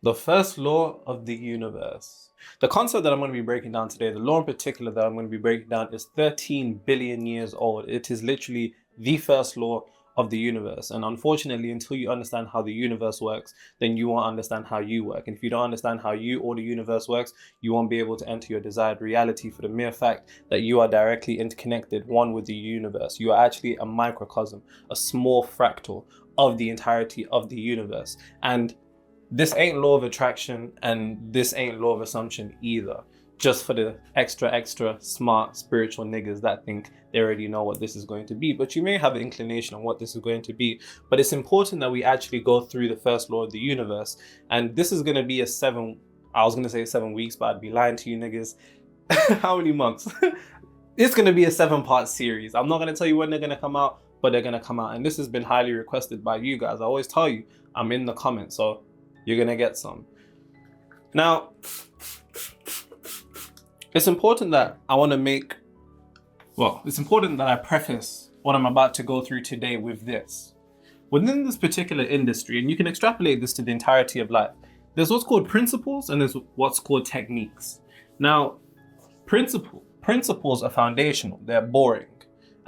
The first law of the universe. The concept that I'm going to be breaking down today, the law in particular that I'm going to be breaking down, is 13 billion years old. It is literally the first law of the universe. And unfortunately, until you understand how the universe works, then you won't understand how you work. And if you don't understand how you or the universe works, you won't be able to enter your desired reality for the mere fact that you are directly interconnected, one with the universe. You are actually a microcosm, a small fractal of the entirety of the universe. And this ain't law of attraction and this ain't law of assumption either. Just for the extra smart spiritual niggas that think they already know what this is going to be. But you may have an inclination on what this is going to be. But it's important that we actually go through the first law of the universe. And this is going to be I was going to say 7 weeks, but I'd be lying to you niggas. How many months? It's going to be a 7-part series. I'm not going to tell you when they're going to come out, but they're going to come out. And this has been highly requested by you guys. I always tell you, I'm in the comments. So you're going to get some. Now, it's important that I preface what I'm about to go through today with this. Within this particular industry, and you can extrapolate this to the entirety of life, there's what's called principles and there's what's called techniques. Now, principles are foundational. They're boring.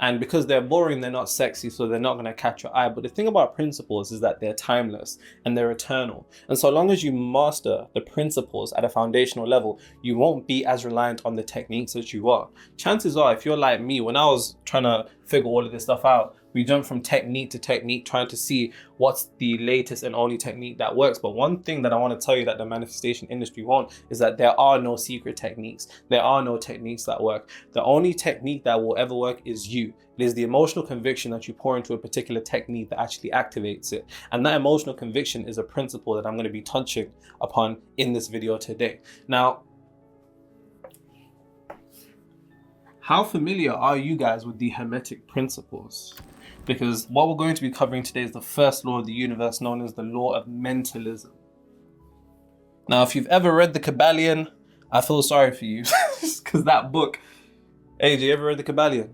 And because they're boring, they're not sexy, so they're not going to catch your eye. But the thing about principles is that they're timeless and they're eternal. And so long as you master the principles at a foundational level, you won't be as reliant on the techniques as you are. Chances are, if you're like me, when I was trying to figure all of this stuff out, we jump from technique to technique, trying to see what's the latest and only technique that works. But one thing that I want to tell you that the manifestation industry won't is that there are no secret techniques. There are no techniques that work. The only technique that will ever work is you. It is the emotional conviction that you pour into a particular technique that actually activates it. And that emotional conviction is a principle that I'm going to be touching upon in this video today. Now, how familiar are you guys with the Hermetic principles? Because what we're going to be covering today is the first law of the universe, known as the law of mentalism. Now, if you've ever read the Kabbalion, I feel sorry for you, because that book, hey, you ever read the Kabbalion?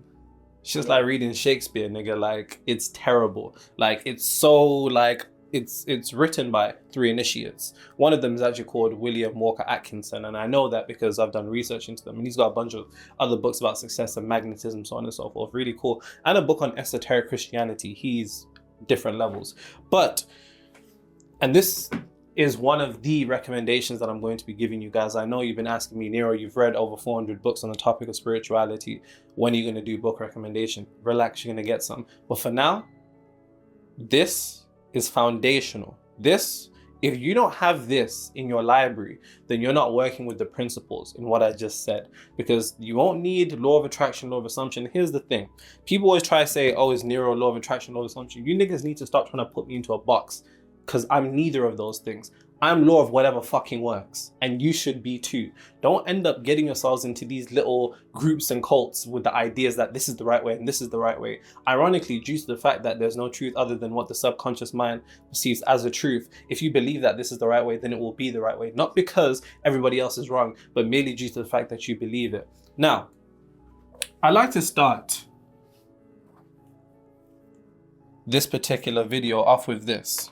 It's just like reading Shakespeare, nigga. Like, it's terrible. Like, it's so, like, it's written by 3 initiates. One of them is actually called William Walker Atkinson, and I know that because I've done research into them. And he's got a bunch of other books about success and magnetism, so on and so forth. Really cool. And a book on esoteric Christianity. He's different levels. And this is one of the recommendations that I'm going to be giving you guys. I know you've been asking me, Nero, you've read over 400 books on the topic of spirituality. When are you going to do book recommendation? Relax, you're going to get some. But for now, this is foundational. If you don't have this in your library, then you're not working with the principles in what I just said, because you won't need law of attraction, law of assumption. Here's the thing. People always try to say, oh, is Nero law of attraction, law of assumption? You niggas need to stop trying to put me into a box, because I'm neither of those things. I'm law of whatever fucking works, and you should be too. Don't end up getting yourselves into these little groups and cults with the ideas that this is the right way and this is the right way. Ironically, due to the fact that there's no truth other than what the subconscious mind perceives as a truth, if you believe that this is the right way, then it will be the right way. Not because everybody else is wrong, but merely due to the fact that you believe it. Now, I like to start this particular video off with this.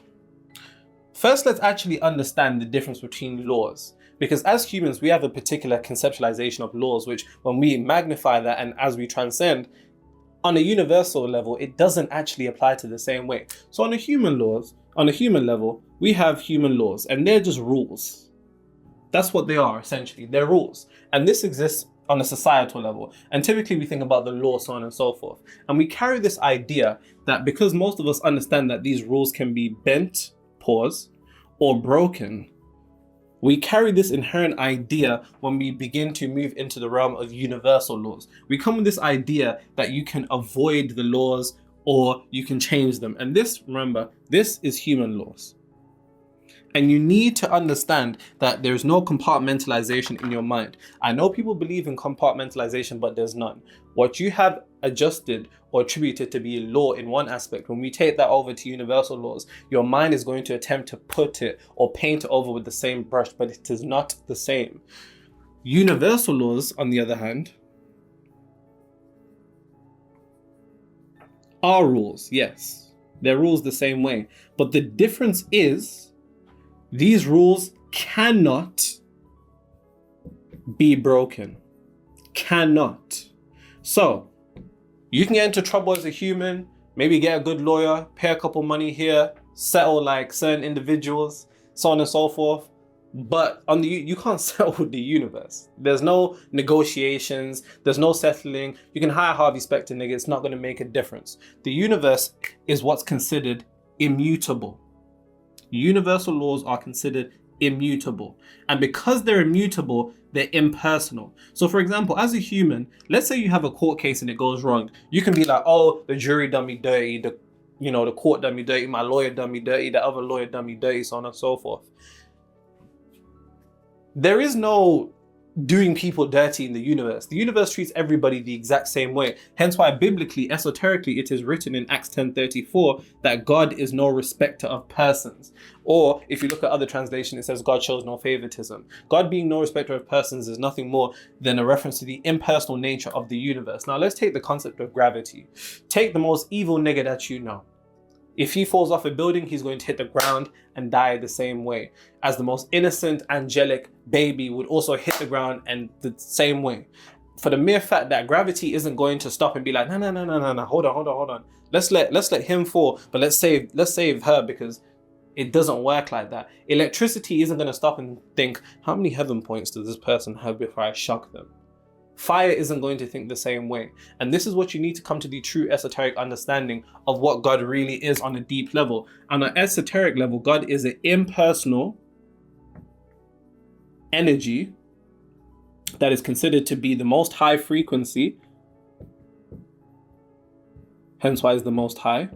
First, let's actually understand the difference between laws. Because as humans, we have a particular conceptualization of laws, which when we magnify that and as we transcend, on a universal level, it doesn't actually apply to the same way. So on a human level, we have human laws, and they're just rules. That's what they are, essentially. They're rules. And this exists on a societal level. And typically we think about the law, so on and so forth. And we carry this idea that because most of us understand that these rules can be bent, or broken, we carry this inherent idea when we begin to move into the realm of universal laws. We come with this idea that you can avoid the laws or you can change them. And this, remember, this is human laws. And you need to understand that there's no compartmentalization in your mind. I know people believe in compartmentalization, but there's none. What you have adjusted or attributed to be law in one aspect, when we take that over to universal laws, your mind is going to attempt to put it or paint it over with the same brush, but it is not the same. Universal laws, on the other hand, are rules, yes. They're rules the same way. But the difference is, these rules cannot be broken. Cannot. So you can get into trouble as a human, maybe get a good lawyer, pay a couple money here, settle like certain individuals, so on and so forth. But on you can't settle with the universe. There's no negotiations. There's no settling. You can hire Harvey Specter, nigga. It's not going to make a difference. The universe is what's considered immutable. Universal laws are considered immutable. And because they're immutable, they're impersonal. So for example, as a human, let's say you have a court case and it goes wrong. You can be like, oh, the jury done me dirty. The court done me dirty. My lawyer done me dirty. The other lawyer done me dirty, so on and so forth. There is no doing people dirty in the universe. The universe treats everybody the exact same way. Hence why biblically, esoterically, it is written in Acts 10:34 that God is no respecter of persons. Or if you look at other translations, it says God shows no favoritism. God being no respecter of persons is nothing more than a reference to the impersonal nature of the universe. Now let's take the concept of gravity. Take the most evil nigga that you know. If he falls off a building, he's going to hit the ground and die the same way as the most innocent, angelic baby would also hit the ground and the same way. For the mere fact that gravity isn't going to stop and be like, no, hold on. Let's let him fall, but let's save her, because it doesn't work like that. Electricity isn't going to stop and think, how many heaven points does this person have before I shock them? Fire isn't going to think the same way. And this is what you need to come to the true esoteric understanding of what God really is on a deep level. On an esoteric level, God is an impersonal energy that is considered to be the most high frequency, hence why it's the most high.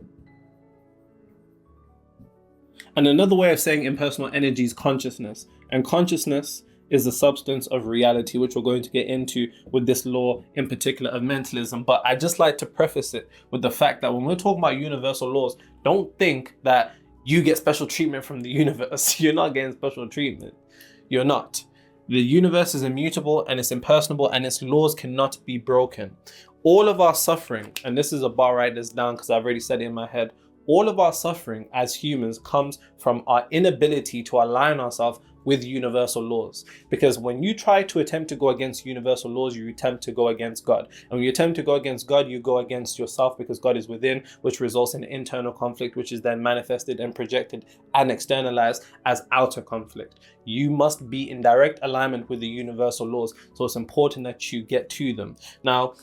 And another way of saying impersonal energy is consciousness. And consciousness is the substance of reality, which we're going to get into with this law in particular of mentalism. But I just like to preface it with the fact that when we're talking about universal laws, don't think that you get special treatment from the universe. You're not getting special treatment. You're not. The universe is immutable and it's impersonable and its laws cannot be broken. All of our suffering, and this is a bar, write this down because I've already said it in my head, all of our suffering as humans comes from our inability to align ourselves with universal laws. Because when you try to attempt to go against universal laws, you attempt to go against God. And when you attempt to go against God, you go against yourself, because God is within, which results in internal conflict, which is then manifested and projected and externalized as outer conflict. You must be in direct alignment with the universal laws. So it's important that you get to them. Now,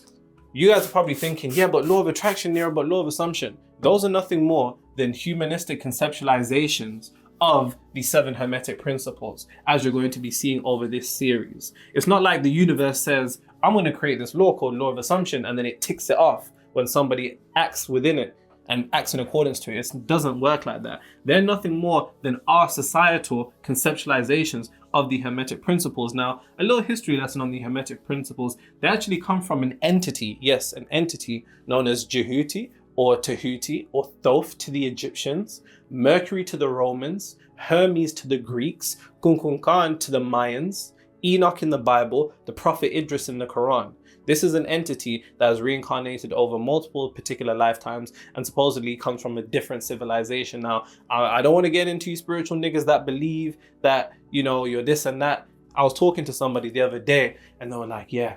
you guys are probably thinking, yeah, but law of attraction, Nero, but law of assumption. Those are nothing more than humanistic conceptualizations of the 7 Hermetic principles, as you're going to be seeing over this series. It's not like the universe says, I'm going to create this law called law of assumption, and then it ticks it off when somebody acts within it and acts in accordance to it. It doesn't work like that. They're nothing more than our societal conceptualizations of the Hermetic principles. Now, a little history lesson on the Hermetic principles. They actually come from an entity, yes, an entity known as Jehuti, or Tehuti, or Thoth to the Egyptians, Mercury to the Romans, Hermes to the Greeks, Kunkunkan to the Mayans, Enoch in the Bible, the Prophet Idris in the Quran. This is an entity that has reincarnated over multiple particular lifetimes and supposedly comes from a different civilization. Now, I don't want to get into you spiritual niggas that believe that, you're this and that. I was talking to somebody the other day and they were like, yeah,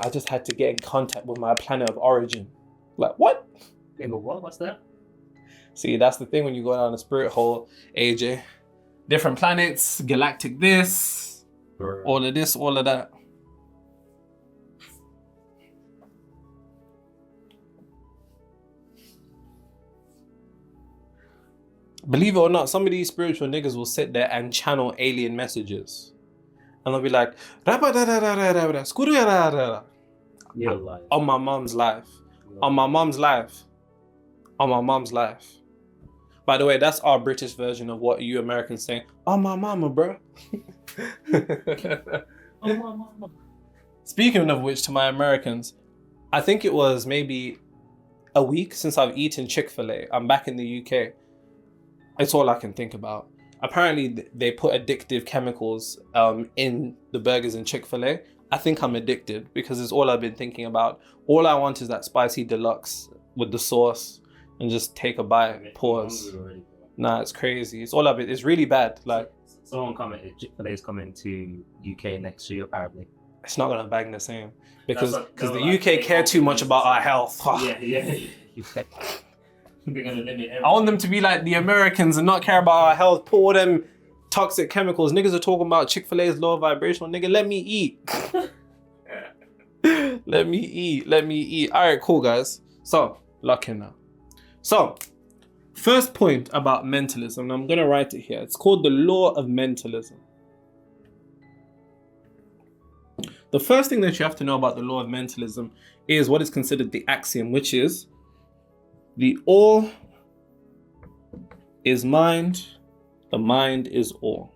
I just had to get in contact with my planet of origin. Like, what? What's that? See, that's the thing when you go down the spirit hole, AJ. Different planets, galactic this, all of this, all of that. Believe it or not, some of these spiritual niggas will sit there and channel alien messages. And they'll be like, on my mom's life. On my mom's life. On my mom's life. By the way, that's our British version of what you Americans say. On my mama, bro. Oh, mama. Speaking of which, to my Americans, I think it was maybe a week since I've eaten Chick-fil-A. I'm back in the UK. It's all I can think about. Apparently, they put addictive chemicals in the burgers in Chick-fil-A. I think I'm addicted because it's all I've been thinking about. All I want is that spicy deluxe with the sauce and just take a bite, pause. Nah, it's crazy. It's all of it. It's really bad. Like, Someone commented, Chick-fil-A is coming to UK next year, apparently. it's not gonna bang the same because That's what- the like, UK care too much about our health. Yeah. They're gonna limit everything. I want them to be like the Americans and not care about our health. Put all them toxic chemicals. Niggas are talking about Chick-fil-A's low vibrational. Nigga, let me eat. Let me eat. All right, cool, guys. So, lock in now. So, first point about mentalism, and I'm going to write it here. It's called the law of mentalism. The first thing that you have to know about the law of mentalism is what is considered the axiom, which is the all is mind, the mind is all.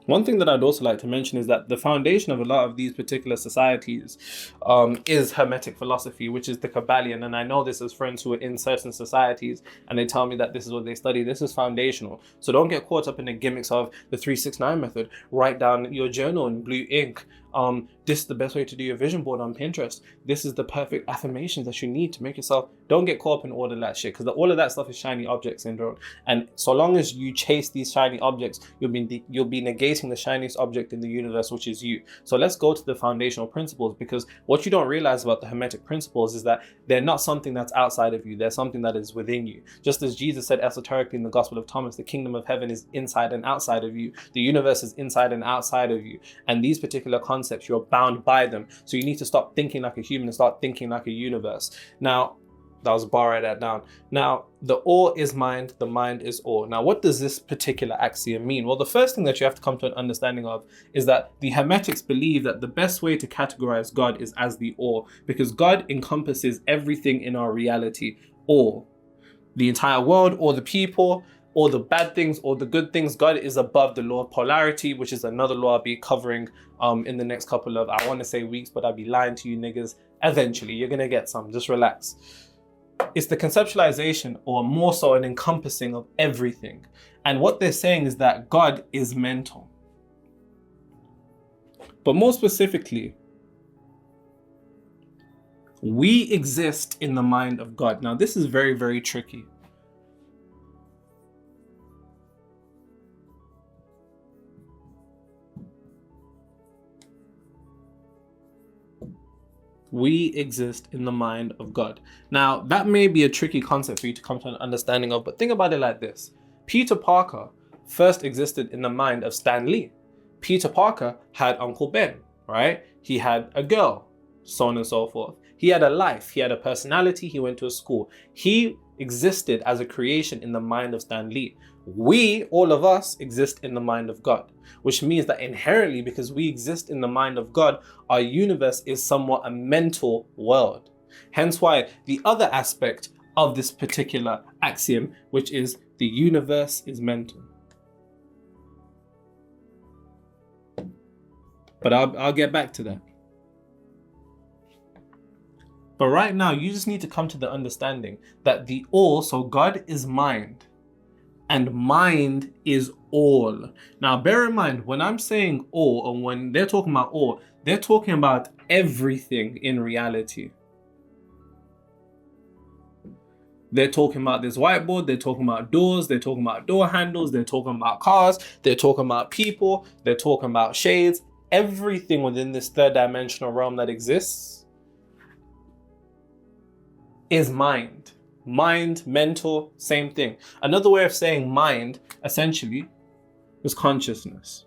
One thing that I'd also like to mention is that the foundation of a lot of these particular societies is Hermetic philosophy, which is the Kabbalion. And I know this as friends who are in certain societies and they tell me that this is what they study. This is foundational. So don't get caught up in the gimmicks of the 369 method. Write down your journal in blue ink. This is the best way to do your vision board on Pinterest. This is the perfect affirmations that you need to make yourself. Don't get caught up in all of that shit, because all of that stuff is shiny object syndrome. And so long as you chase these shiny objects, you'll be negating the shiniest object in the universe, which is you. So let's go to the foundational principles, because what you don't realize about the Hermetic principles is that they're not something that's outside of you. They're something that is within you. Just as Jesus said esoterically in the Gospel of Thomas, the kingdom of heaven is inside and outside of you. The universe is inside and outside of you. And these particular concepts, you're bound by them. So you need to stop thinking like a human and start thinking like a universe. Now, that was a bar, write that down. Now, the all is mind, the mind is all. Now, what does this particular axiom mean? Well, the first thing that you have to come to an understanding of is that the Hermetics believe that the best way to categorize God is as the all, because God encompasses everything in our reality, all. The entire world, all the people, all the bad things, all the good things. God is above the law of polarity, which is another law I'll be covering in the next couple of, I want to say weeks, but I'll be lying to you niggas. Eventually, you're going to get some. Just relax. It's the conceptualization, or more so an encompassing of everything. And what they're saying is that God is mental. But more specifically, we exist in the mind of God. Now, this is very, very tricky. We exist in the mind of God. Now, that may be a tricky concept for you to come to an understanding of, but think about it like this. Peter Parker first existed in the mind of Stan Lee. Peter Parker had Uncle Ben, right? He had a girl, so on and so forth. He had a life, he had a personality, he went to a school. He existed as a creation in the mind of Stan Lee. We, all of us, exist in the mind of God, which means that inherently, because we exist in the mind of God, our universe is somewhat a mental world. Hence why the other aspect of this particular axiom, which is the universe is mental. But I'll get back to that. But right now, you just need to come to the understanding that the all, so God is mind, and mind is all. Now, bear in mind, when I'm saying all, or when they're talking about all, they're talking about everything in reality. They're talking about this whiteboard, they're talking about doors, they're talking about door handles, they're talking about cars, they're talking about people, they're talking about shades. Everything within this third dimensional realm that exists is mind. Mind, mental, same thing. Another way of saying mind, essentially, is consciousness.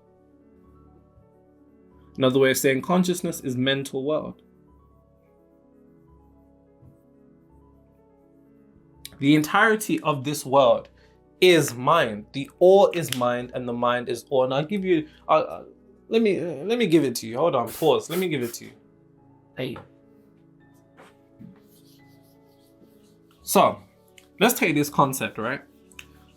Another way of saying consciousness is mental world. The entirety of this world is mind. The all is mind, and the mind is all. And I'll give you, let me give it to you. Hold on, pause. Let me give it to you. Hey. So, let's take this concept, right?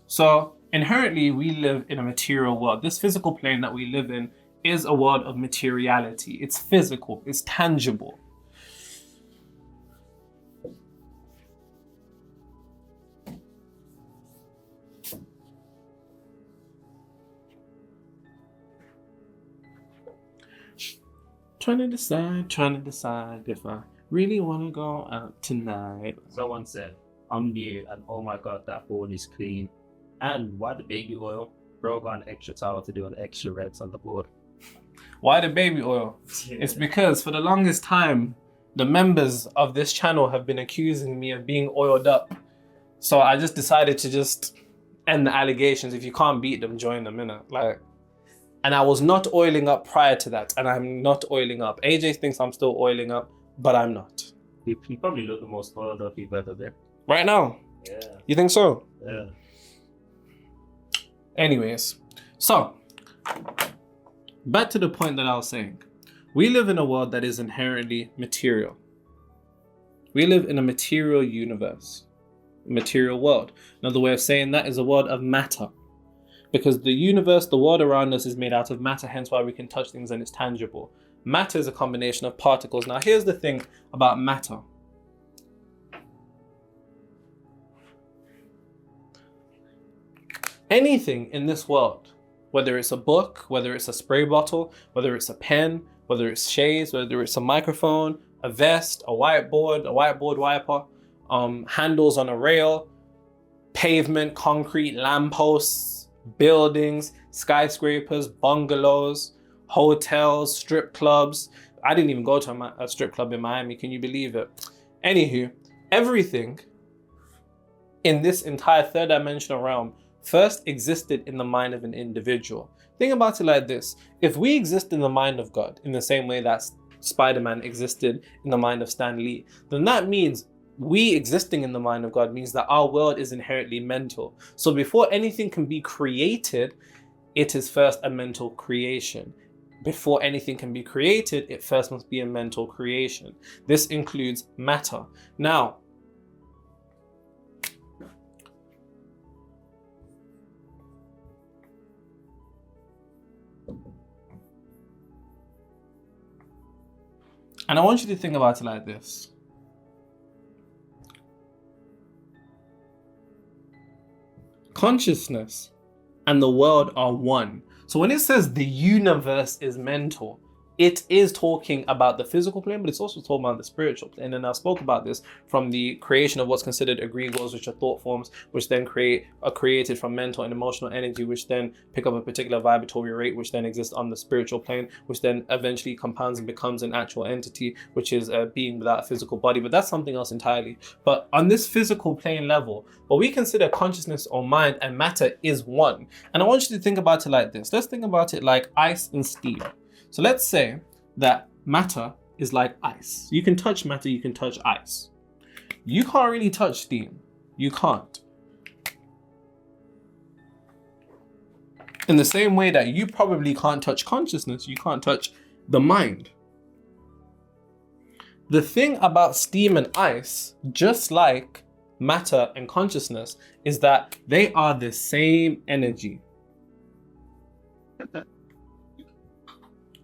So, inherently, we live in a material world. This physical plane that we live in is a world of materiality. It's physical, it's tangible. Trying to decide if I really want to go out tonight. Someone said, I'm new, and oh my god, that board is clean. And why the baby oil? Bro got an extra towel to do an extra reds on the board. Why the baby oil? Yeah. It's because for the longest time, the members of this channel have been accusing me of being oiled up. So I just decided to just end the allegations. If you can't beat them, join them, innit? Like, and I was not oiling up prior to that, and I'm not oiling up. AJ thinks I'm still oiling up, but I'm not. You probably look the most oiled up you've ever been. Right now? Yeah. You think so? Yeah. Anyways, so back to the point that I was saying. We live in a world that is inherently material. We live in a material universe, a material world. Another way of saying that is a world of matter. Because the universe, the world around us is made out of matter, hence why we can touch things and it's tangible. Matter is a combination of particles. Now here's the thing about matter. Anything in this world, whether it's a book, whether it's a spray bottle, whether it's a pen, whether it's shades, whether it's a microphone, a vest, a whiteboard wiper, handles on a rail, pavement, concrete, lampposts, buildings, skyscrapers, bungalows, hotels, strip clubs. I didn't even go to a strip club in Miami, can you believe it? Anywho, everything in this entire third dimensional realm first existed in the mind of an individual. Think about it like this. If we exist in the mind of God, in the same way that Spider-Man existed in the mind of Stan Lee, then that means we existing in the mind of God means that our world is inherently mental. So before anything can be created, it is first a mental creation. Before anything can be created, it first must be a mental creation. This includes matter. Now, and I want you to think about it like this. Consciousness and the world are one. So when it says the universe is mental, it is talking about the physical plane, but it's also talking about the spiritual plane. And I spoke about this from the creation of what's considered egregores, which are thought forms, which then are created from mental and emotional energy, which then pick up a particular vibratory rate, which then exists on the spiritual plane, which then eventually compounds and becomes an actual entity, which is a being without a physical body. But that's something else entirely. But on this physical plane level, what we consider consciousness or mind and matter is one. And I want you to think about it like this. Let's think about it like ice and steam. So let's say that matter is like ice. You can touch matter, you can touch ice. You can't really touch steam. You can't. In the same way that you probably can't touch consciousness, you can't touch the mind. The thing about steam and ice, just like matter and consciousness, is that they are the same energy.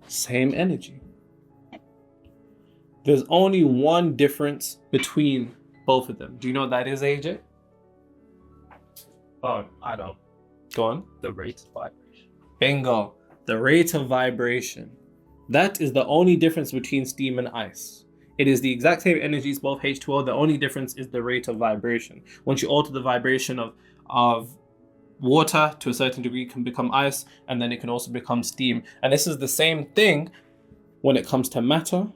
Same energy. There's only one difference between both of them. Do you know what that is, AJ? Oh, I don't. Go on. The rate of vibration. Bingo. The rate of vibration. That is the only difference between steam and ice. It is the exact same energies, both H2O. The only difference is the rate of vibration. Once you alter the vibration of water to a certain degree, can become ice, and then it can also become steam. And this is the same thing when it comes to matter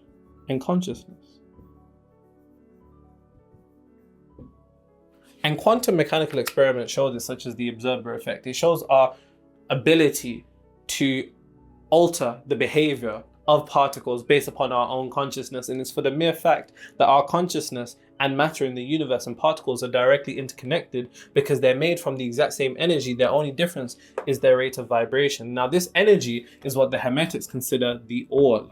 and consciousness. And quantum mechanical experiments show this, such as the observer effect. It shows our ability to alter the behavior of particles based upon our own consciousness. And it's for the mere fact that our consciousness and matter in the universe and particles are directly interconnected because they're made from the exact same energy. Their only difference is their rate of vibration. Now, this energy is what the Hermetics consider the all.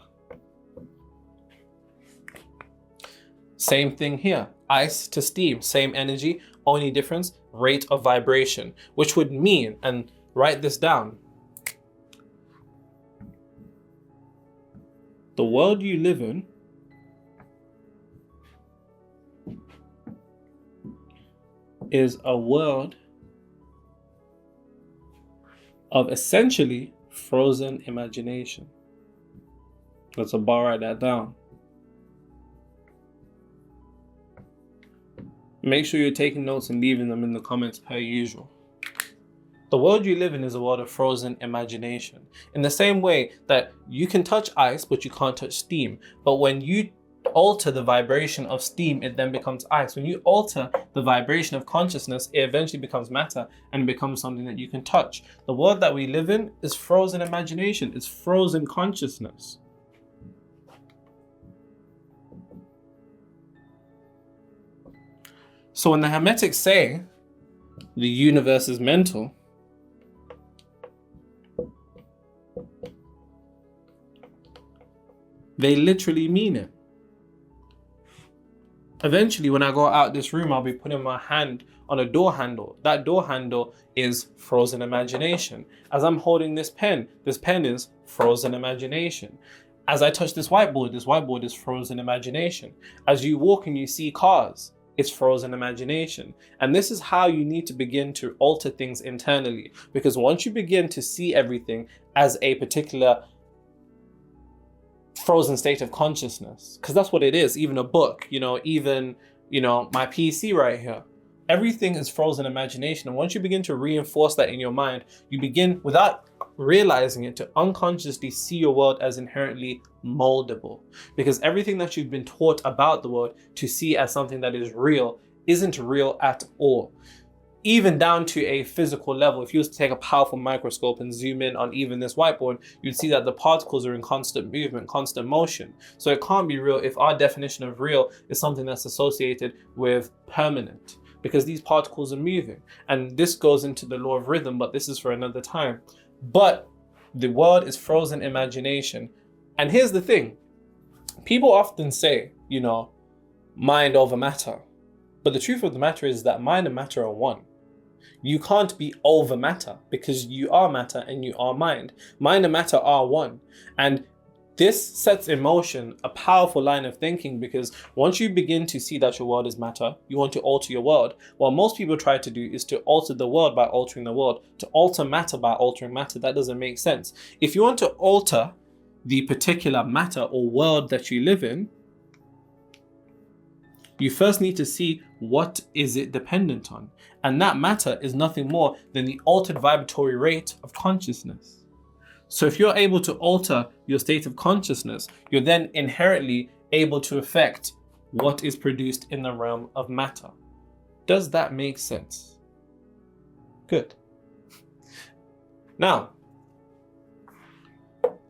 Same thing here. Ice to steam, same energy, only difference, rate of vibration, which would mean, and write this down, the world you live in is a world of essentially frozen imagination. That's a bar, write that down. Make sure you're taking notes and leaving them in the comments per usual. The world you live in is a world of frozen imagination. In the same way that you can touch ice, but you can't touch steam. But when you alter the vibration of steam, it then becomes ice. When you alter the vibration of consciousness, it eventually becomes matter and becomes something that you can touch. The world that we live in is frozen imagination. It's frozen consciousness. So when the Hermetics say the universe is mental, they literally mean it. Eventually, when I go out this room, I'll be putting my hand on a door handle. That door handle is frozen imagination. As I'm holding this pen is frozen imagination. As I touch this whiteboard is frozen imagination. As you walk and you see cars, it's frozen imagination. And this is how you need to begin to alter things internally. Because once you begin to see everything as a particular frozen state of consciousness, because that's what it is, even a book, even my PC right here, everything is frozen imagination. And once you begin to reinforce that in your mind, you begin, without realizing it, to unconsciously see your world as inherently moldable, because everything that you've been taught about the world to see as something that is real isn't real at all. Even down to a physical level. If you was to take a powerful microscope and zoom in on even this whiteboard, you'd see that the particles are in constant movement, constant motion. So it can't be real if our definition of real is something that's associated with permanent, because these particles are moving. And this goes into the law of rhythm, but this is for another time. But the world is frozen imagination. And here's the thing. People often say, mind over matter. But the truth of the matter is that mind and matter are one. You can't be over matter, because you are matter and you are mind. Mind and matter are one. And this sets in motion a powerful line of thinking, because once you begin to see that your world is matter, you want to alter your world. What most people try to do is to alter the world by altering the world. To alter matter by altering matter, that doesn't make sense. If you want to alter the particular matter or world that you live in, you first need to see what is it dependent on. And that matter is nothing more than the altered vibratory rate of consciousness. So if you're able to alter your state of consciousness, you're then inherently able to affect what is produced in the realm of matter. Does that make sense? Good. Now,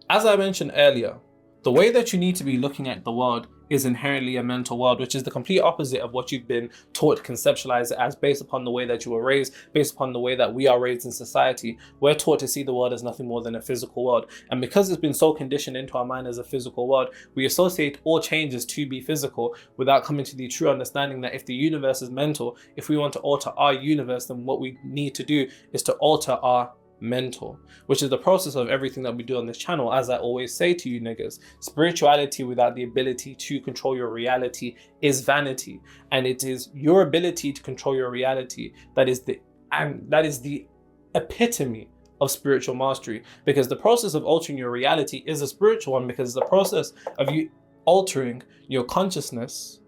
as I mentioned earlier, the way that you need to be looking at the world is inherently a mental world, which is the complete opposite of what you've been taught to conceptualize it as, based upon the way that you were raised, based upon the way that we are raised in society. We're taught to see the world as nothing more than a physical world. And because it's been so conditioned into our mind as a physical world, we associate all changes to be physical without coming to the true understanding that if the universe is mental, if we want to alter our universe, then what we need to do is to alter our mental, which is the process of everything that we do on this channel. As I always say to you niggas, spirituality without the ability to control your reality is vanity, and it is your ability to control your reality that is the epitome of spiritual mastery, because the process of altering your reality is a spiritual one, because it's the process of you altering your consciousness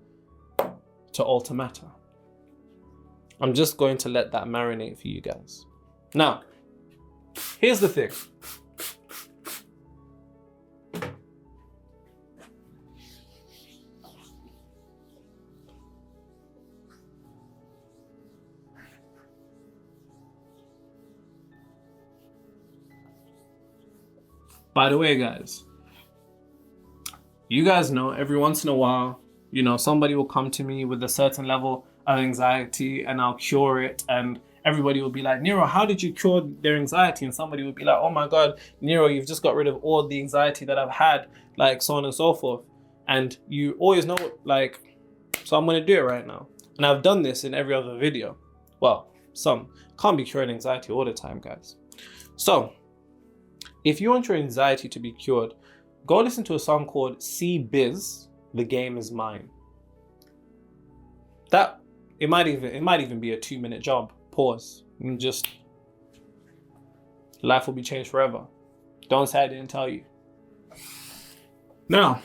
to alter matter. I'm just going to let that marinate for you guys. Now, here's the thing. By the way, guys, you guys know every once in a while, somebody will come to me with a certain level of anxiety and I'll cure it, and everybody will be like, Nero, how did you cure their anxiety? And somebody would be like, oh my God, Nero, you've just got rid of all the anxiety that I've had, like so on and so forth. And you always know, so I'm going to do it right now. And I've done this in every other video. Well, some. Can't be curing anxiety all the time, guys. So, if you want your anxiety to be cured, go listen to a song called C-Biz, The Game Is Mine. It might even be a 2-minute job. Pause and just, life will be changed forever. Don't say I didn't tell you. Now,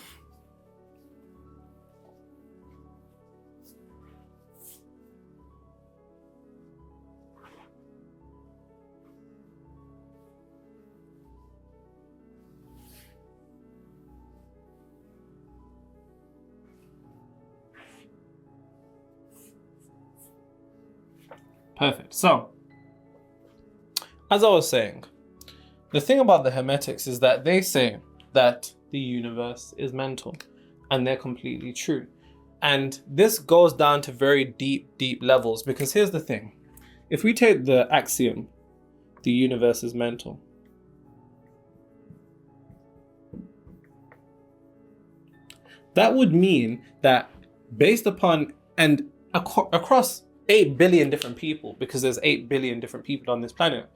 perfect. So, as I was saying, the thing about the Hermetics is that they say that the universe is mental, and they're completely true. And this goes down to very deep levels, because here's the thing. If we take the axiom, the universe is mental, that would mean that based upon, and across 8 billion different people, because there's 8 billion different people on this planet,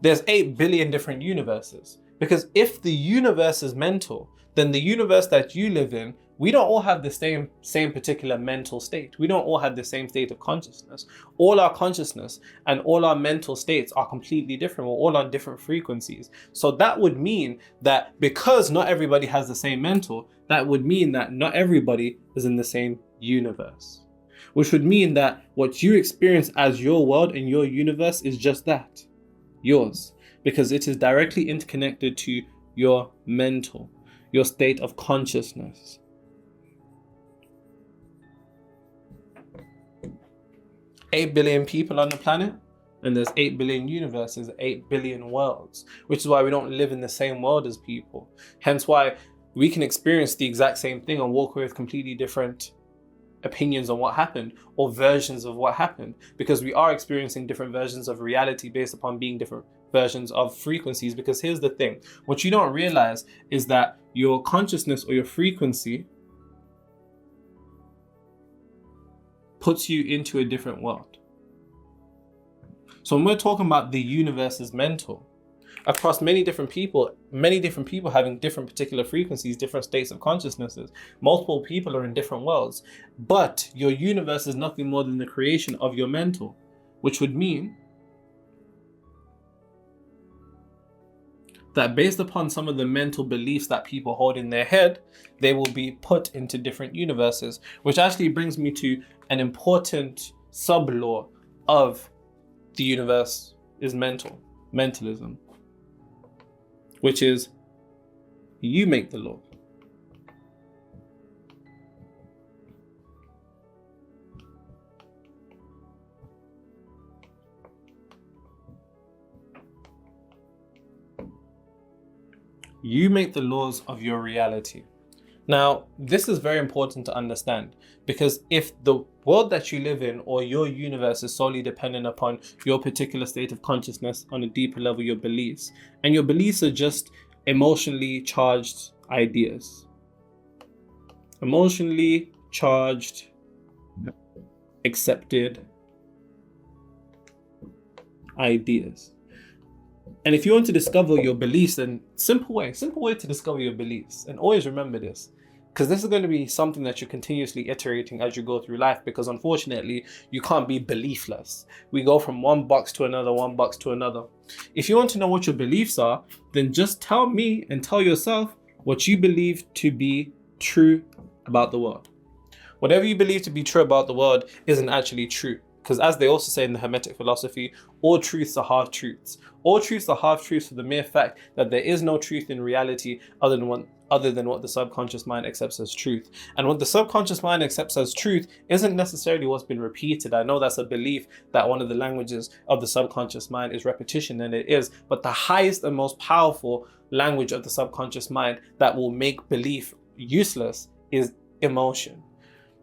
there's 8 billion different universes. Because if the universe is mental, then the universe that you live in, we don't all have the same particular mental state. We don't all have the same state of consciousness. All our consciousness and all our mental states are completely different. We're all on different frequencies. So that would mean that because not everybody has the same mental, that would mean that not everybody is in the same universe. Which would mean that what you experience as your world and your universe is just that, yours, because it is directly interconnected to your mental, your state of consciousness. Eight billion people on the planet, and there's 8 billion universes, 8 billion worlds, which is why we don't live in the same world as people. Hence why we can experience the exact same thing and walk away with completely different opinions on what happened, or versions of what happened, because we are experiencing different versions of reality based upon being different versions of frequencies. Because here's the thing, what you don't realize is that your consciousness or your frequency puts you into a different world. So when we're talking about the universe is mental, across many different people having different particular frequencies, different states of consciousnesses, multiple people are in different worlds. But your universe is nothing more than the creation of your mental, which would mean that based upon some of the mental beliefs that people hold in their head, they will be put into different universes, which actually brings me to an important sub-law of the universe is mental, mentalism, which is you make the law. You make the laws of your reality. Now, this is very important to understand, because if the world that you live in or your universe is solely dependent upon your particular state of consciousness on a deeper level, your beliefs, and your beliefs are just emotionally charged ideas. Emotionally charged, accepted ideas. And if you want to discover your beliefs, then simple way to discover your beliefs, and always remember this, because this is going to be something that you're continuously iterating as you go through life, because unfortunately you can't be beliefless. We go from one box to another, one box to another. If you want to know what your beliefs are, then just tell me and tell yourself what you believe to be true about the world. Whatever you believe to be true about the world isn't actually true. Because as they also say in the Hermetic philosophy, all truths are half truths. All truths are half truths for the mere fact that there is no truth in reality other than what the subconscious mind accepts as truth. And what the subconscious mind accepts as truth isn't necessarily what's been repeated. I know that's a belief that one of the languages of the subconscious mind is repetition, and it is. But the highest and most powerful language of the subconscious mind that will make belief useless is emotion.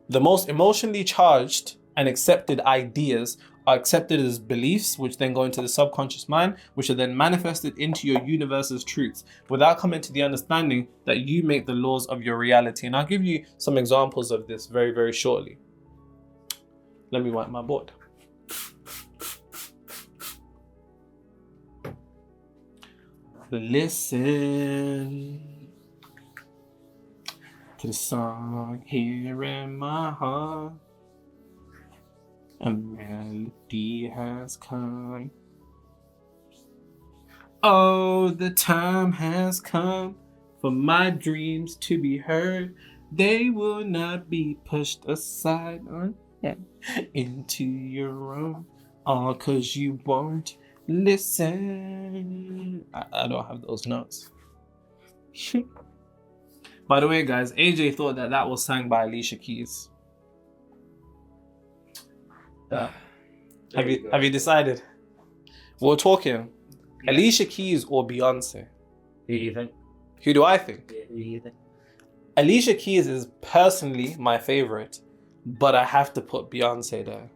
The most emotionally charged and accepted ideas are accepted as beliefs, which then go into the subconscious mind, which are then manifested into your universe as truths, without coming to the understanding that you make the laws of your reality. And I'll give you some examples of this very, very shortly. Let me wipe my board. Listen to the song here in my heart. A melody has come. Oh, the time has come For my dreams to be heard, they will not be pushed aside into your room. All cause you won't listen. I don't have those notes. By the way, guys, AJ thought that was sang by Alicia Keys. Have you decided? We're talking Alicia Keys or Beyonce. Who do you think? Who do I think? Yeah, who do you think? Alicia Keys is personally my favorite, but I have to put Beyonce there.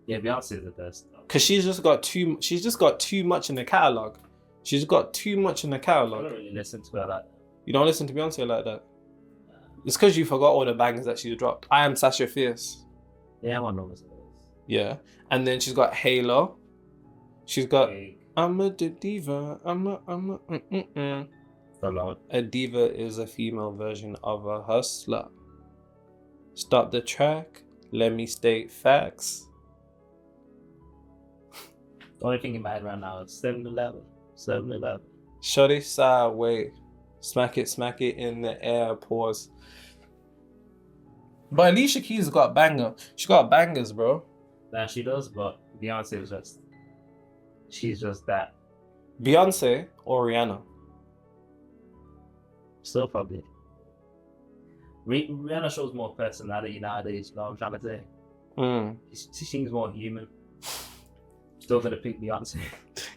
Yeah, Beyonce is the best. Cause she's just got too much in the catalog. She's got too much in the I catalog. don't really listen to her like that. You don't listen to Beyonce like that. It's because you forgot all the bangers that she's dropped. I Am Sasha Fierce. Yeah, I'm on those. Yeah, and then she's got Halo. She's got Big. I'm a diva. So long. A diva is a female version of a hustler. Stop the track. Let me state facts. The only thing in my head right now is 7-Eleven. 7-Eleven. Shorty sideways. Smack it in the air. Pause. But Alicia Keys got banger. She got bangers, bro. Nah, she does, but Beyonce is just... She's just that. Beyonce or Rihanna? Still probably. Rihanna shows more personality nowadays, you know what I'm trying to say? She seems more human. Still gonna pick Beyonce.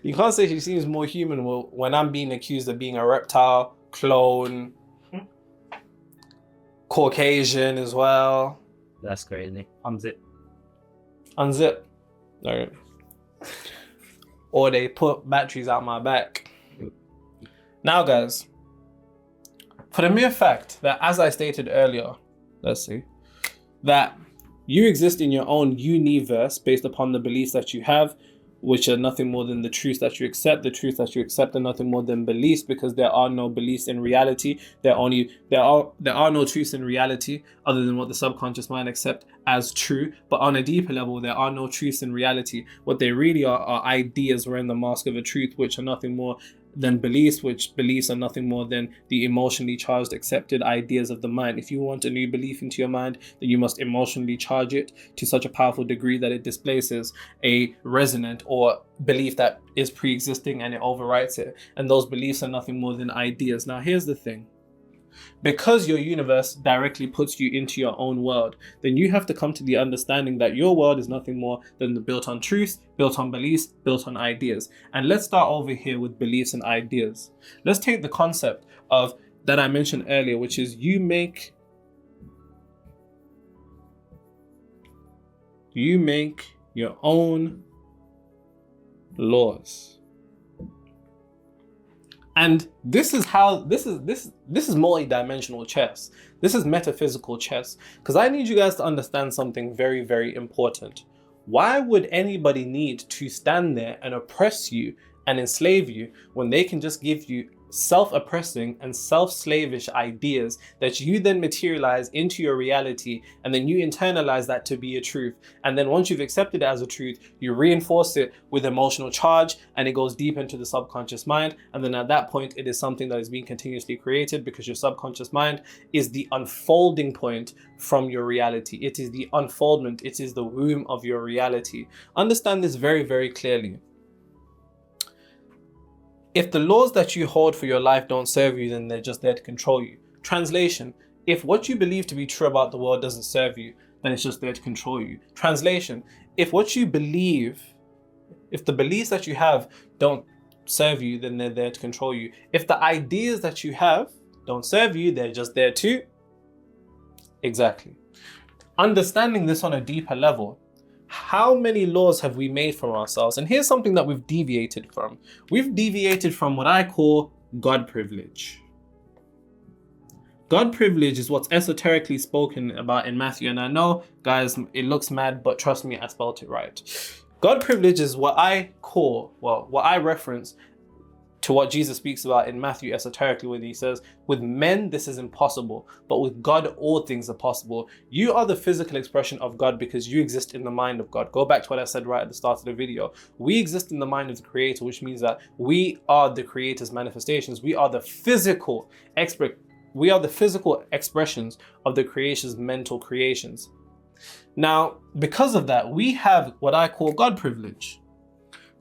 You can't say she seems more human when I'm being accused of being a reptile, clone, Caucasian as well. That's crazy. Unzip. Alright. Or they put batteries out my back. Now, guys, for the mere fact that, as I stated earlier, that you exist in your own universe based upon the beliefs that you have, which are nothing more than the truths that you accept. The truths that you accept are nothing more than beliefs, because there are no beliefs in reality. There are no truths in reality other than what the subconscious mind accepts as true. But on a deeper level, there are no truths in reality. What they really are ideas wearing the mask of a truth, which are nothing more than beliefs, which beliefs are nothing more than the emotionally charged accepted ideas of the mind. If you want a new belief into your mind, then you must emotionally charge it to such a powerful degree that it displaces a resonant or belief that is pre-existing, and it overwrites it. And those beliefs are nothing more than ideas. Now, here's the thing. Because your universe directly puts you into your own world, then you have to come to the understanding that your world is nothing more than built on truth, built on beliefs, built on ideas. And let's start over here with beliefs and ideas. Let's take the concept of that I mentioned earlier, which is you make your own laws. And this is multi-dimensional chess. This is metaphysical chess. Because I need you guys to understand something very, very important. Why would anybody need to stand there and oppress you and enslave you when they can just give you self-oppressing and self-slavish ideas that you then materialize into your reality, and then you internalize that to be a truth? And then once you've accepted it as a truth, you reinforce it with emotional charge, and it goes deep into the subconscious mind. And then at that point, it is something that is being continuously created, because your subconscious mind is the unfolding point from your reality. It is the unfoldment. It is the womb of your reality. Understand this very, very clearly. If the laws that you hold for your life don't serve you, then they're just there to control you. Translation: if what you believe to be true about the world doesn't serve you, then it's just there to control you. Translation: if what you believe, if the beliefs that you have don't serve you, then they're there to control you. If the ideas that you have don't serve you, they're just there to... Exactly. Understanding this on a deeper level, how many laws have we made for ourselves? And here's something that we've deviated from. We've deviated from what I call God privilege. God privilege is what's esoterically spoken about in Matthew. And I know, guys, it looks mad, but trust me, I spelled it right. God privilege is what I call, what I reference to what Jesus speaks about in Matthew esoterically when he says, with men this is impossible, but with God all things are possible. You are the physical expression of God because you exist in the mind of God. Go back to what I said right at the start of the video. We exist in the mind of the Creator, which means that we are the Creator's manifestations. We are the physical expressions of the creation's mental creations. Now, because of that, we have what I call God privilege.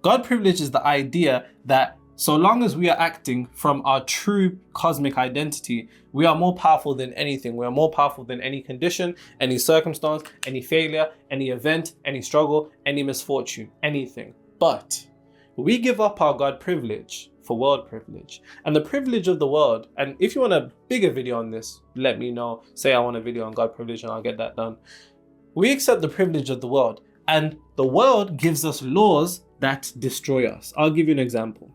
God privilege is the idea that so long as we are acting from our true cosmic identity, we are more powerful than anything. We are more powerful than any condition, any circumstance, any failure, any event, any struggle, any misfortune, anything. But we give up our God privilege for world privilege. And the privilege of the world, and if you want a bigger video on this, let me know. Say I want a video on God privilege and I'll get that done. We accept the privilege of the world, and the world gives us laws that destroy us. I'll give you an example.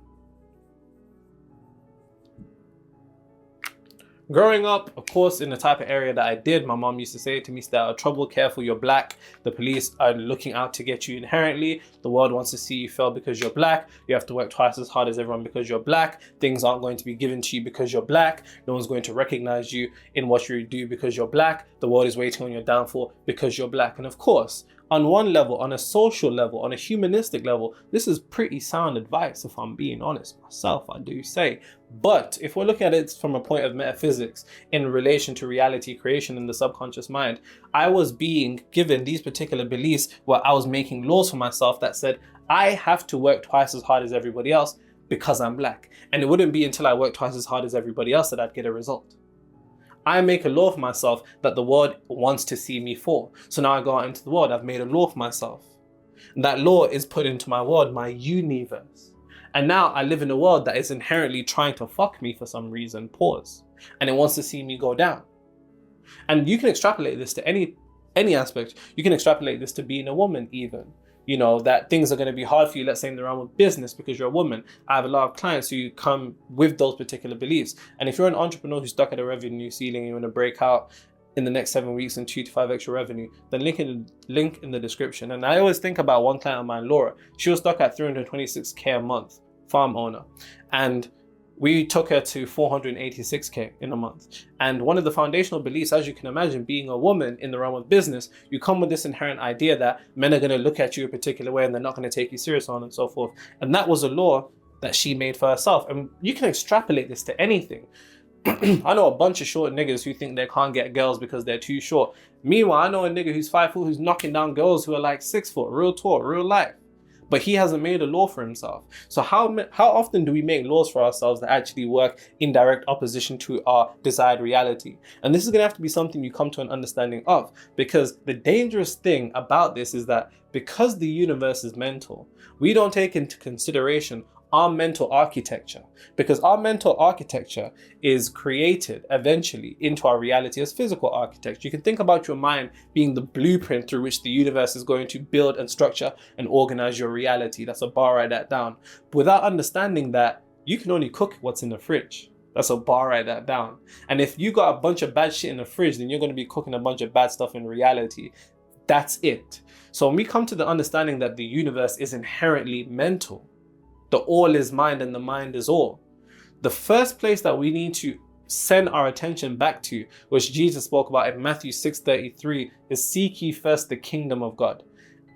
Growing up, of course, in the type of area that I did, my mom used to say to me, stay out of trouble, careful, you're black. The police are looking out to get you inherently. The world wants to see you fail because you're black. You have to work twice as hard as everyone because you're black. Things aren't going to be given to you because you're black. No one's going to recognize you in what you do because you're black. The world is waiting on your downfall because you're black. And of course, on one level, on a social level, on a humanistic level, this is pretty sound advice, if I'm being honest myself, I do say. But if we're looking at it from a point of metaphysics in relation to reality creation in the subconscious mind, I was being given these particular beliefs where I was making laws for myself that said, I have to work twice as hard as everybody else because I'm black. And it wouldn't be until I worked twice as hard as everybody else that I'd get a result. I make a law for myself that the world wants to see me for. So now I go out into the world, I've made a law for myself. And that law is put into my world, my universe. And now I live in a world that is inherently trying to fuck me for some reason, pause. And it wants to see me go down. And you can extrapolate this to any aspect. You can extrapolate this to being a woman even. You know, that things are going to be hard for you, let's say in the realm of business because you're a woman. I have a lot of clients who come with those particular beliefs. And if you're an entrepreneur who's stuck at a revenue ceiling and you want to break out in the next 7 weeks and 2 to 5 extra revenue, then link in the description. And I always think about one client of mine, Laura. She was stuck at 326K a month, farm owner. And we took her to 486K in a month. And one of the foundational beliefs, as you can imagine, being a woman in the realm of business, you come with this inherent idea that men are going to look at you a particular way and they're not going to take you serious on and so forth. And that was a law that she made for herself. And you can extrapolate this to anything. I know a bunch of short niggas who think they can't get girls because they're too short. Meanwhile, I know a nigga who's 5 foot who's knocking down girls who are like 6 foot, real tall, real life. But he hasn't made a law for himself. So how often do we make laws for ourselves that actually work in direct opposition to our desired reality? And this is going to have to be something you come to an understanding of, because the dangerous thing about this is that because the universe is mental, we don't take into consideration our mental architecture, because our mental architecture is created eventually into our reality as physical architecture. You can think about your mind being the blueprint through which the universe is going to build and structure and organize your reality. That's a bar, write that down. But without understanding that you can only cook what's in the fridge. That's a bar, write that down. And if you got a bunch of bad shit in the fridge, then you're going to be cooking a bunch of bad stuff in reality. That's it. So when we come to the understanding that the universe is inherently mental, the all is mind and the mind is all, the first place that we need to send our attention back to, which Jesus spoke about in Matthew 6:33, is seek ye first the kingdom of God,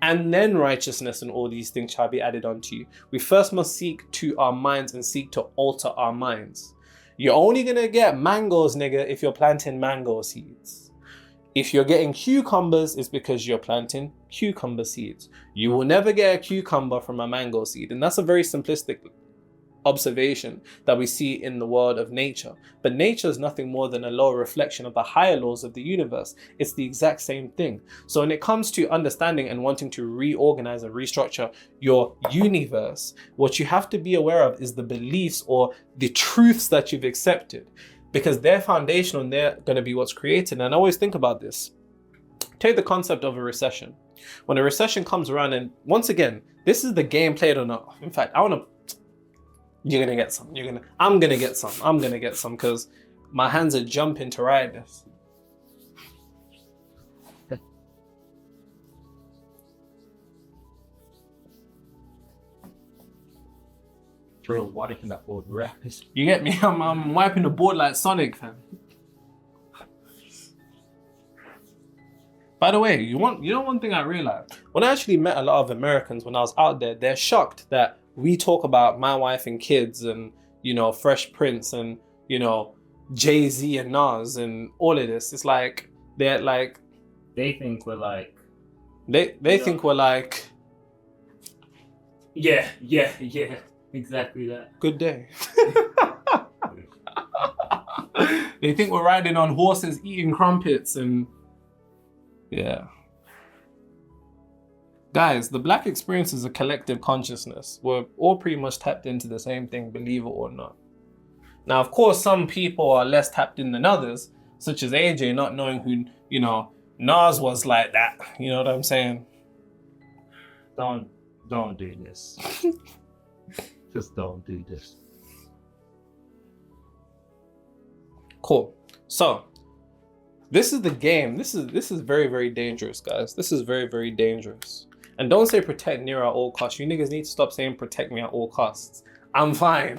and then righteousness and all these things shall be added unto you. We first must seek to our minds and seek to alter our minds. You're only gonna get mangoes, nigga, if you're planting mango seeds. If you're getting cucumbers, it's because you're planting cucumber seeds. You will never get a cucumber from a mango seed. And that's a very simplistic observation that we see in the world of nature. But nature is nothing more than a lower reflection of the higher laws of the universe. It's the exact same thing. So when it comes to understanding and wanting to reorganize and restructure your universe, what you have to be aware of is the beliefs or the truths that you've accepted, because they're foundational and they're going to be what's created. And I always think about this. Take the concept of a recession. When a recession comes around, and once again, this is the game played on. In fact, you're going to get some. I'm going to get some because my hands are jumping to write this. Bro, what can that board rapid? You get me? I'm wiping the board like Sonic, fam. By the way, you know one thing I realized? When I actually met a lot of Americans when I was out there, they're shocked that we talk about My Wife and Kids and, you know, Fresh Prince and, you know, Jay-Z and Nas and all of this. It's like, they're like... They think we're like... They think we're like... Yeah, exactly that. Good day. They think we're riding on horses eating crumpets and... Yeah. Guys, the Black experience is a collective consciousness. We're all pretty much tapped into the same thing, believe it or not. Now, of course, some people are less tapped in than others, such as AJ not knowing who, you know, Nas was like that. You know what I'm saying? Don't do this. Just don't do this. Cool. So, this is the game. This is very, very dangerous, guys. This is very, very dangerous. And don't say protect Nero at all costs. You niggas need to stop saying protect me at all costs. I'm fine.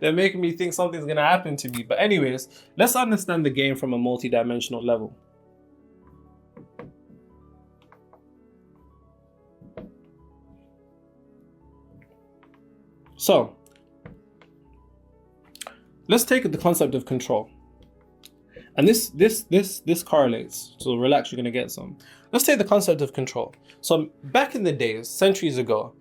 They're making me think something's gonna happen to me. But anyways, let's understand the game from a multi-dimensional level. So, let's take the concept of control. And this correlates. So relax, you're gonna get some. Let's take the concept of control. So back in the days, centuries ago,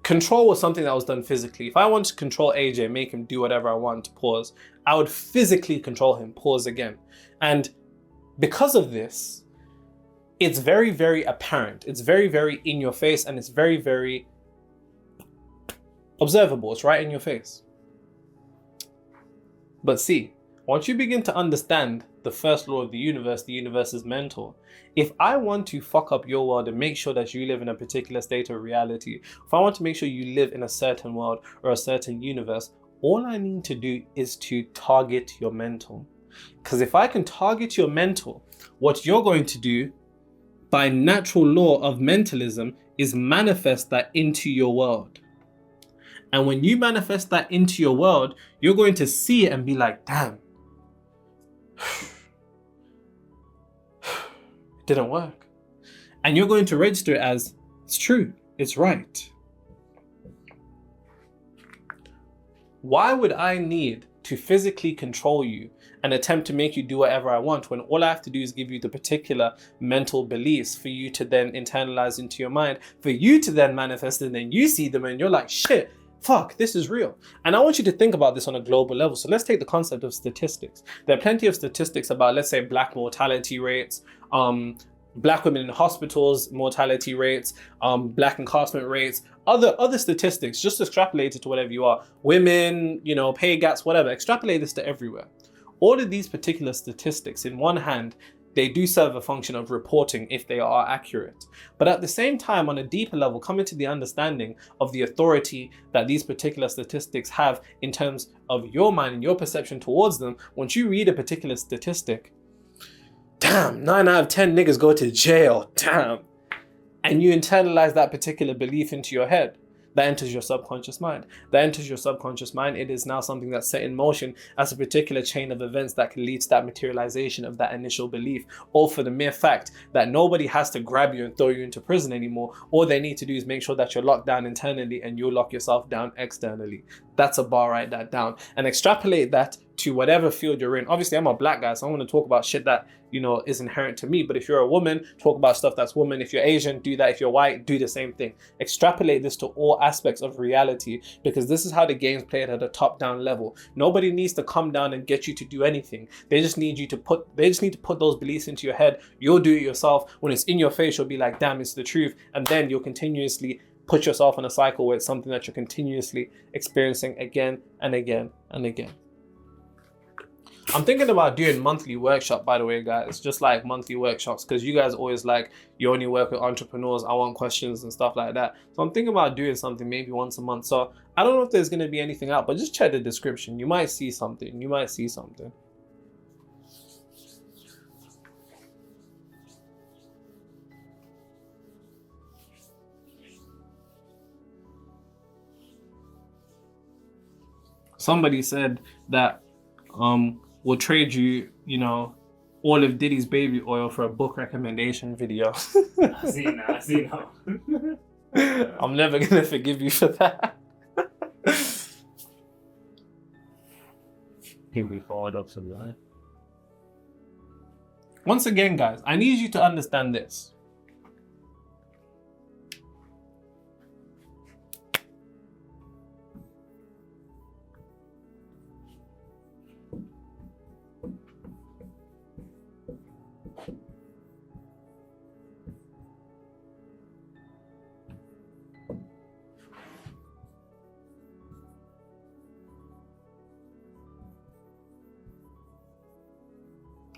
control was something that was done physically. If I wanted to control AJ, make him do whatever I want to pause, I would physically control him, pause again. And because of this, it's very, very apparent. It's very, very in your face, and it's very, very observable. It's right in your face. But see, once you begin to understand the first law of the universe is mental. If I want to fuck up your world and make sure that you live in a particular state of reality, if I want to make sure you live in a certain world or a certain universe, all I need to do is to target your mental. Because if I can target your mental, what you're going to do by natural law of mentalism is manifest that into your world. And when you manifest that into your world, you're going to see it and be like, damn, it didn't work. And you're going to register it as, it's true, it's right. Why would I need to physically control you and attempt to make you do whatever I want when all I have to do is give you the particular mental beliefs for you to then internalize into your mind, for you to then manifest, and then you see them and you're like, shit, fuck, this is real. And I want you to think about this on a global level. So let's take the concept of statistics. There are plenty of statistics about, let's say, Black mortality rates, Black women in hospitals mortality rates, Black incarceration rates, other statistics, just extrapolate it to whatever you are. Women, you know, pay gaps, whatever, extrapolate this to everywhere. All of these particular statistics, in one hand, they do serve a function of reporting if they are accurate. But at the same time, on a deeper level, come into the understanding of the authority that these particular statistics have in terms of your mind and your perception towards them. Once you read a particular statistic, damn, 9 out of 10 niggas go to jail, damn. And you internalize that particular belief into your head. That enters your subconscious mind. It is now something that's set in motion as a particular chain of events that can lead to that materialization of that initial belief, all for the mere fact that nobody has to grab you and throw you into prison anymore. All they need to do is make sure that you're locked down internally and you lock yourself down externally. That's a bar, write that down. And extrapolate that to whatever field you're in. Obviously, I'm a Black guy, so I'm going to talk about shit that, you know, is inherent to me. But if you're a woman, talk about stuff that's woman. If you're Asian, do that. If you're white, do the same thing. Extrapolate this to all aspects of reality, because this is how the game's played at a top-down level. Nobody needs to come down and get you to do anything. They just need to put those beliefs into your head. You'll do it yourself. When it's in your face, you'll be like, damn, it's the truth. And then you'll continuously put yourself in a cycle where it's something that you're continuously experiencing again and again and again. I'm thinking about doing monthly workshop, by the way, guys, just like monthly workshops, because you guys always like, you only work with entrepreneurs, I want questions and stuff like that. So I'm thinking about doing something maybe once a month. So I don't know if there's going to be anything out, but just check the description. You might see something. Somebody said that we'll trade you, all of Diddy's baby oil for a book recommendation video. I see now. I'm never gonna forgive you for that. Here we followed up some line. Once again, guys, I need you to understand this.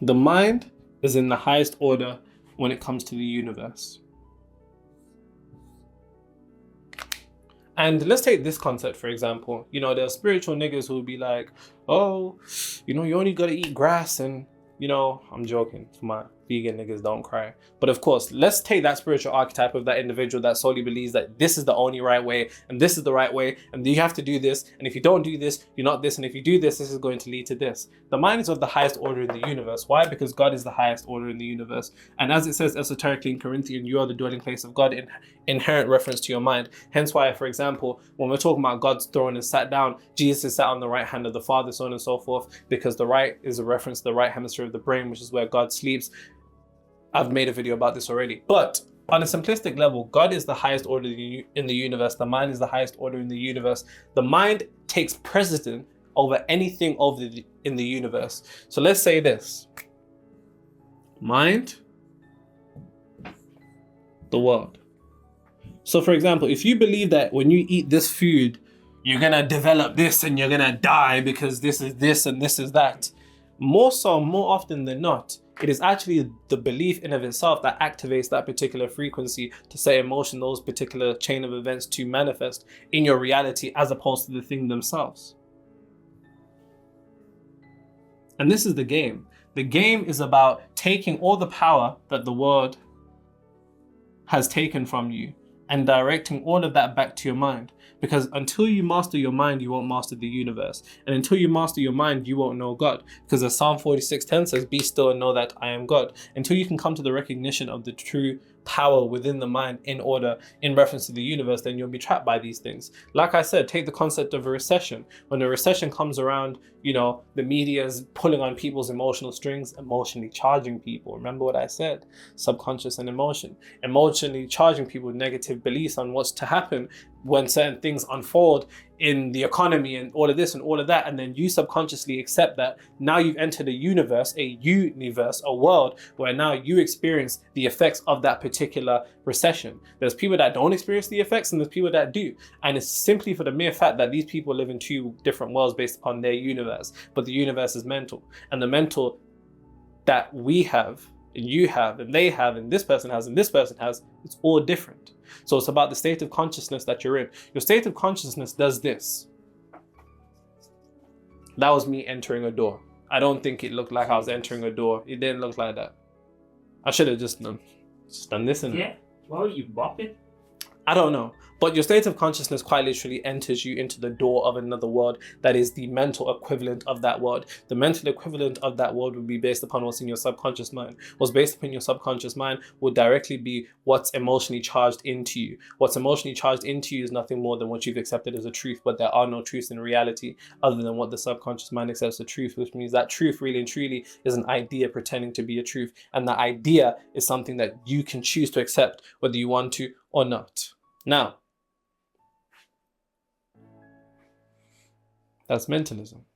The mind is in the highest order when it comes to the universe. And let's take this concept, for example. There are spiritual niggas who will be like, oh, you only gotta eat grass and, I'm joking. My vegan niggas don't cry. But of course, let's take that spiritual archetype of that individual that solely believes that this is the only right way and this is the right way and you have to do this. And if you don't do this, you're not this. And if you do this, this is going to lead to this. The mind is of the highest order in the universe. Why? Because God is the highest order in the universe. And as it says esoterically in Corinthians, you are the dwelling place of God, in inherent reference to your mind. Hence why, for example, when we're talking about God's throne and sat down, Jesus is sat on the right hand of the Father, so on and so forth, because the right is a reference to the right hemisphere of the brain, which is where God sleeps. I've made a video about this already. But on a simplistic level, God is the highest order in the universe. The mind is the highest order in the universe. The mind takes precedence over anything in the universe. So let's say this. Mind, the world. So for example, if you believe that when you eat this food, you're gonna develop this and you're gonna die because this is this and this is that, more often than not, it is actually the belief in of itself that activates that particular frequency to set in motion those particular chain of events to manifest in your reality, as opposed to the thing themselves. And this is the game. The game is about taking all the power that the world has taken from you and directing all of that back to your mind. Because until you master your mind, you won't master the universe. And until you master your mind, you won't know God. Because as Psalm 46:10 says, be still and know that I am God. Until you can come to the recognition of the true power within the mind in reference to the universe, then you'll be trapped by these things. Like I said, take the concept of a recession. When a recession comes around, the media is pulling on people's emotional strings, emotionally charging people. Remember what I said? Subconscious and emotion. Emotionally charging people with negative beliefs on what's to happen when certain things unfold in the economy and all of this and all of that, and then you subconsciously accept that now you've entered a universe, a world where now you experience the effects of that particular recession. There's people that don't experience the effects and there's people that do. And it's simply for the mere fact that these people live in two different worlds based upon their universe. But the universe is mental. And the mental that we have, and you have, and they have, and this person has, and this person has, it's all different. So it's about the state of consciousness that you're in. Your state of consciousness does this. That was me entering a door. I don't think it looked like I was entering a door. It didn't look like that. I should have just done this and yeah. Why were you bopping? I don't know. But your state of consciousness quite literally enters you into the door of another world that is the mental equivalent of that world. The mental equivalent of that world would be based upon what's in your subconscious mind. What's based upon your subconscious mind would directly be what's emotionally charged into you. What's emotionally charged into you is nothing more than what you've accepted as a truth, but there are no truths in reality other than what the subconscious mind accepts as truth, which means that truth really and truly is an idea pretending to be a truth. And that idea is something that you can choose to accept whether you want to or not. Now, that's mentalism.